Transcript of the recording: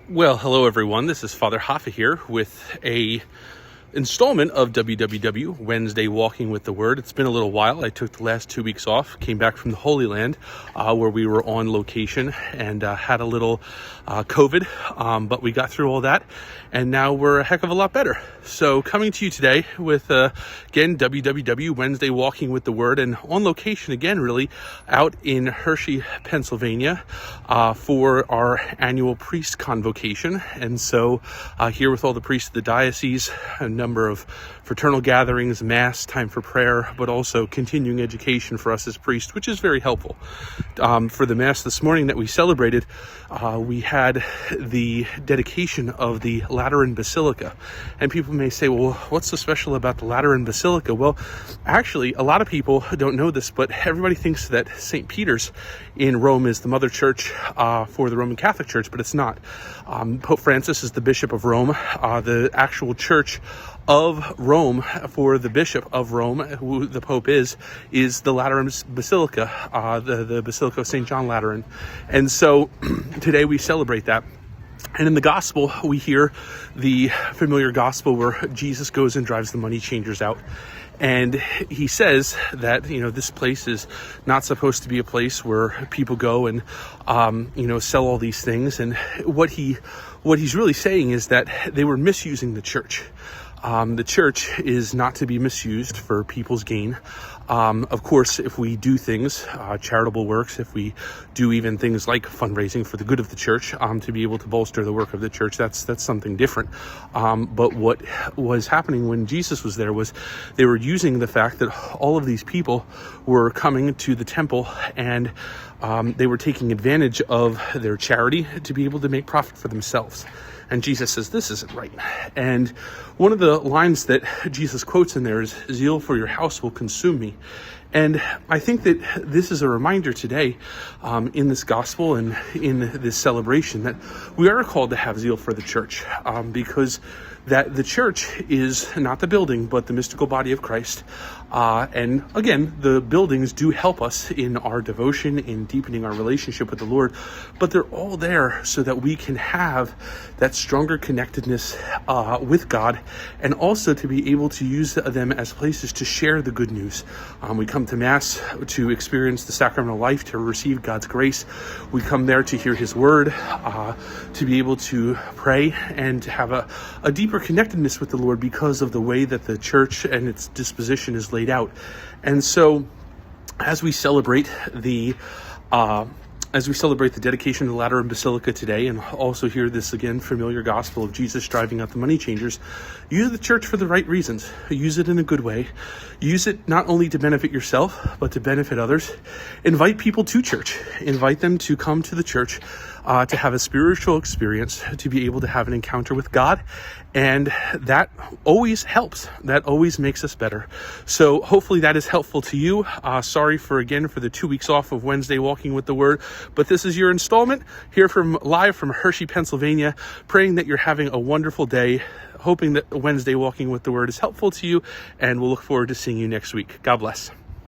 Well, hello everyone. This is Father Hoffa here with a installment of WWW Wednesday Walking with the Word. It's been a little while. I took the last 2 weeks off, came back from the Holy Land where we were on location and had a little COVID, but we got through all that and now we're a heck of a lot better. So coming to you today with again WWW Wednesday Walking with the Word, and on location again really out in Hershey, Pennsylvania for our Annual Priest Convocation. And so here with all the priests of the diocese, a number of fraternal gatherings, mass, time for prayer, but also continuing education for us as priests, which is very helpful. For the mass this morning that we celebrated, we had the dedication of the Lateran Basilica. And people may say, well, what's so special about the Lateran Basilica? Well, actually, a lot of people don't know this, but everybody thinks that St. Peter's in Rome is the mother church for the Roman Catholic Church, but it's not. Pope Francis is the Bishop of Rome. The actual church of Rome for the Bishop of Rome, who the Pope is the Lateran Basilica, the Basilica of St. John Lateran. And so today we celebrate that. And in the gospel, we hear the familiar gospel where Jesus goes and drives the money changers out. And he says that, this place is not supposed to be a place where people go and, sell all these things. And what he's really saying is that they were misusing the church. The church is not to be misused for people's gain. Of course, if we do things, charitable works, if we do even things like fundraising for the good of the church, to be able to bolster the work of the church, that's something different. But what was happening when Jesus was there was they were using the fact that all of these people were coming to the temple and they were taking advantage of their charity to be able to make profit for themselves. And Jesus says, this isn't right. And one of the lines that Jesus quotes in there is, zeal for your house will consume me. And I think that this is a reminder today in this gospel and in this celebration that we are called to have zeal for the church, because that the church is not the building, but the mystical body of Christ. And again, the buildings do help us in our devotion, in deepening our relationship with the Lord, but they're all there so that we can have that stronger connectedness with God, and also to be able to use them as places to share the good news. We come to Mass to experience the sacramental life, to receive God's grace. We come there to hear His word, to be able to pray and to have a deeper connectedness with the Lord because of the way that the church and its disposition is laid out. And so as we celebrate the dedication of the Lateran Basilica today, and also hear this again familiar gospel of Jesus driving out the money changers, use the church for the right reasons. Use it in a good way. Use it not only to benefit yourself, but to benefit others. Invite people to church. Invite them to come to the church to have a spiritual experience, to be able to have an encounter with God. And that always helps. That always makes us better. So hopefully that is helpful to you. Sorry for the 2 weeks off of Wednesday Walking with the Word, but this is your installment here live from Hershey, Pennsylvania, praying that you're having a wonderful day, hoping that Wednesday Walking with the Word is helpful to you, and we'll look forward to seeing you next week. God bless.